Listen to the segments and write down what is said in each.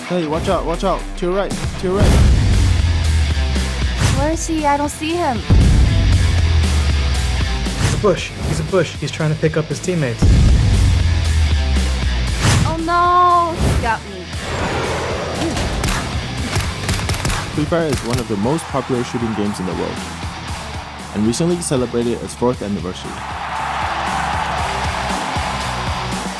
Hey, watch out, watch out. To your right, to your right. Where is he? I don't see him. He's a bush. He's a bush. He's trying to pick up his teammates. Oh no! He got me. Free Fire is one of the most popular shooting games in the world, and recently celebrated its 4th anniversary.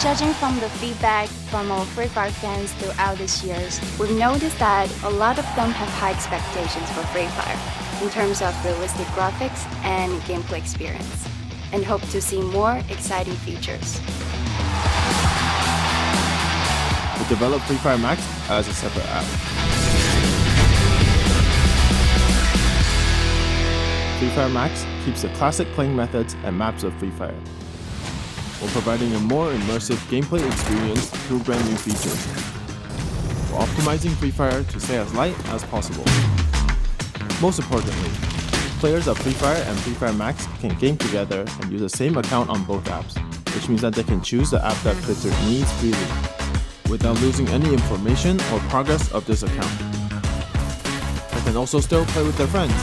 Judging from the feedback from our Free Fire fans throughout these years, we've noticed that a lot of them have high expectations for Free Fire in terms of realistic graphics and gameplay experience, and hope to see more exciting features. We developed Free Fire Max as a separate app. Free Fire Max keeps the classic playing methods and maps of Free Fire, while providing a more immersive gameplay experience through brand new features, while optimizing Free Fire to stay as light as possible. Most importantly, players of Free Fire and Free Fire Max can game together and use the same account on both apps, which means that they can choose the app that fits their needs freely, without losing any information or progress of this account. They can also still play with their friends.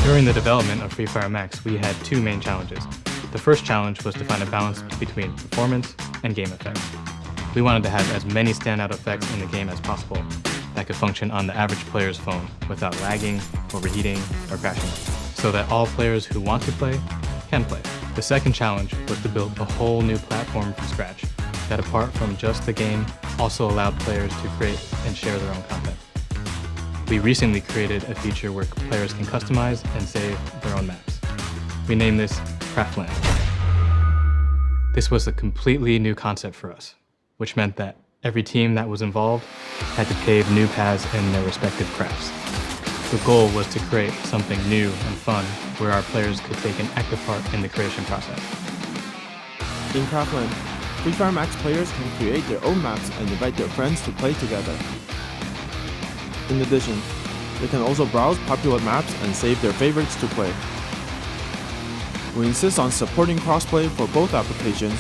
During the development of Free Fire Max, we had two main challenges. The first challenge was to find a balance between performance and game effects. We wanted to have as many standout effects in the game as possible that could function on the average player's phone without lagging, overheating, or crashing, so that all players who want to play can play. The second challenge was to build a whole new platform from scratch that, apart from just the game, also allowed players to create and share their own content. We recently created a feature where players can customize and save their own maps. We named this Craftland. This was a completely new concept for us, which meant that every team that was involved had to pave new paths in their respective crafts. The goal was to create something new and fun where our players could take an active part in the creation process. In Craftland, Free Fire Max players can create their own maps and invite their friends to play together. In addition, they can also browse popular maps and save their favorites to play. We insist on supporting crossplay for both applications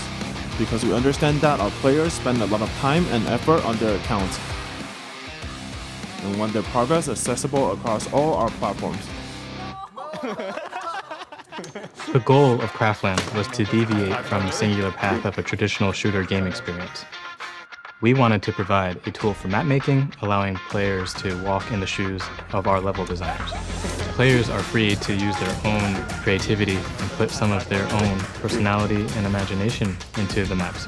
because we understand that our players spend a lot of time and effort on their accounts and want their progress accessible across all our platforms. The goal of Craftland was to deviate from the singular path of a traditional shooter game experience. We wanted to provide a tool for map making, allowing players to walk in the shoes of our level designers. Players are free to use their own creativity and put some of their own personality and imagination into the maps.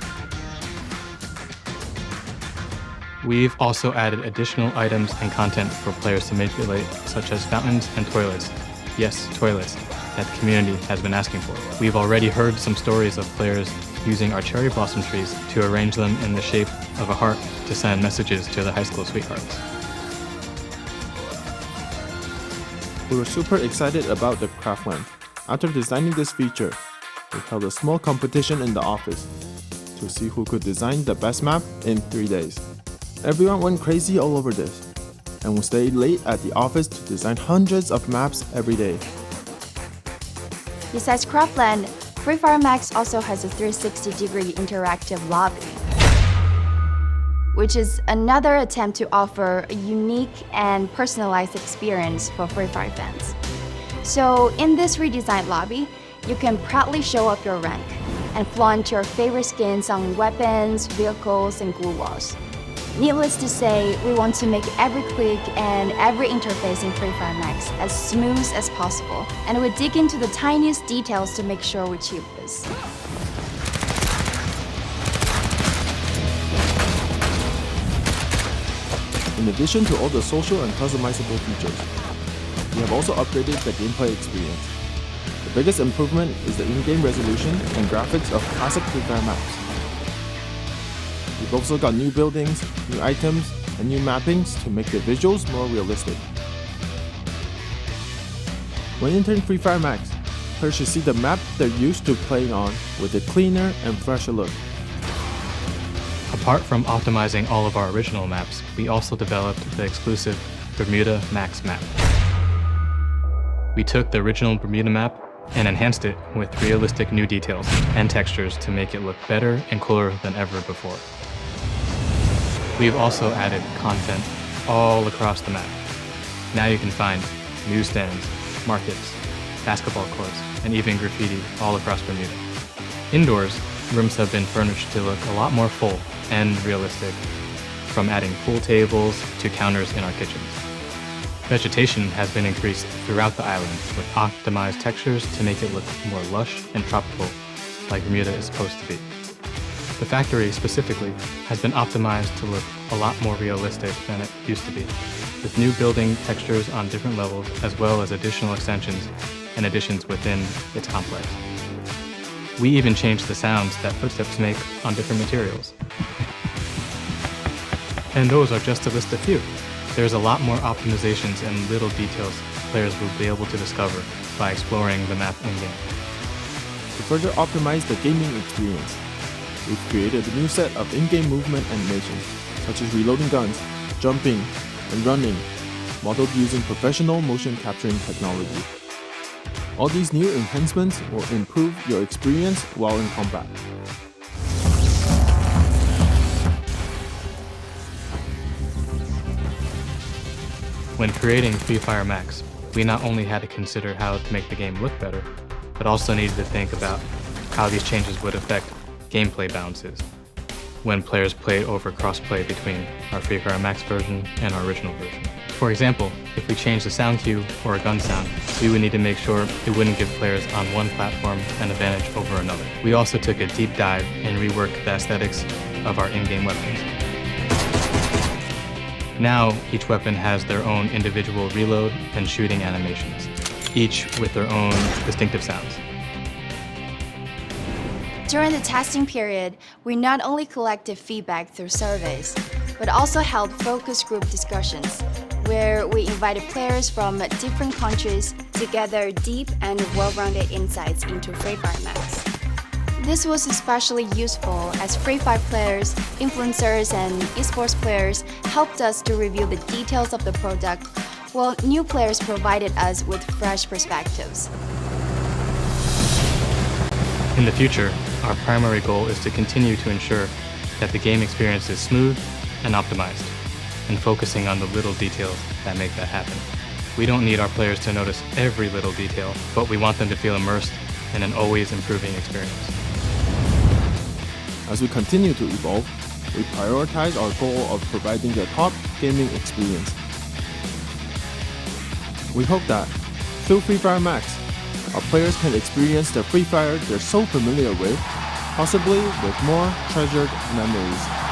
We've also added additional items and content for players to manipulate, such as fountains and toilets. Yes, toilets, that the community has been asking for. We've already heard some stories of players using our cherry blossom trees to arrange them in the shape of a heart to send messages to their high school sweethearts. We were super excited about the Craftland. After designing this feature, we held a small competition in the office to see who could design the best map in 3 days. Everyone went crazy all over this, and we stayed late at the office to design hundreds of maps every day. Besides Craftland, Free Fire Max also has a 360-degree interactive lobby, which is another attempt to offer a unique and personalized experience for Free Fire fans. So in this redesigned lobby, you can proudly show off your rank and flaunt your favorite skins on weapons, vehicles, and glue walls. Needless to say, we want to make every click and every interface in Free Fire Max as smooth as possible, and we dig into the tiniest details to make sure we achieve this. In addition to all the social and customizable features, we have also upgraded the gameplay experience. The biggest improvement is the in-game resolution and graphics of classic Free Fire maps. We've also got new buildings, new items, and new mappings to make the visuals more realistic. When entering Free Fire Max, players should see the map they're used to playing on with a cleaner and fresher look. Apart from optimizing all of our original maps, we also developed the exclusive Bermuda Max map. We took the original Bermuda map and enhanced it with realistic new details and textures to make it look better and cooler than ever before. We've also added content all across the map. Now you can find newsstands, markets, basketball courts, and even graffiti all across Bermuda. Indoors, rooms have been furnished to look a lot more full and realistic, from adding pool tables to counters in our kitchens. Vegetation has been increased throughout the island with optimized textures to make it look more lush and tropical, like Bermuda is supposed to be. The factory specifically has been optimized to look a lot more realistic than it used to be, with new building textures on different levels as well as additional extensions and additions within its complex. We even changed the sounds that footsteps make on different materials. And those are just to list a few. There's a lot more optimizations and little details players will be able to discover by exploring the map in-game. To further optimize the gaming experience, we've created a new set of in-game movement animations, such as reloading guns, jumping, and running, modeled using professional motion capturing technology. All these new enhancements will improve your experience while in combat. When creating Free Fire Max, we not only had to consider how to make the game look better, but also needed to think about how these changes would affect gameplay balances when players played over crossplay between our Free Fire Max version and our original version. For example, if we changed the sound cue or a gun sound, we would need to make sure it wouldn't give players on one platform an advantage over another. We also took a deep dive and reworked the aesthetics of our in-game weapons. Now, each weapon has their own individual reload and shooting animations, each with their own distinctive sounds. During the testing period, we not only collected feedback through surveys, but also held focus group discussions, where we invited players from different countries to gather deep and well-rounded insights into Free Fire Max. This was especially useful as Free Fire players, influencers, and esports players helped us to review the details of the product, while new players provided us with fresh perspectives. In the future, our primary goal is to continue to ensure that the game experience is smooth and optimized, and focusing on the little details that make that happen. We don't need our players to notice every little detail, but we want them to feel immersed in an always improving experience. As we continue to evolve, we prioritize our goal of providing the top gaming experience. We hope that, through Free Fire Max, our players can experience the Free Fire they're so familiar with, possibly with more treasured memories.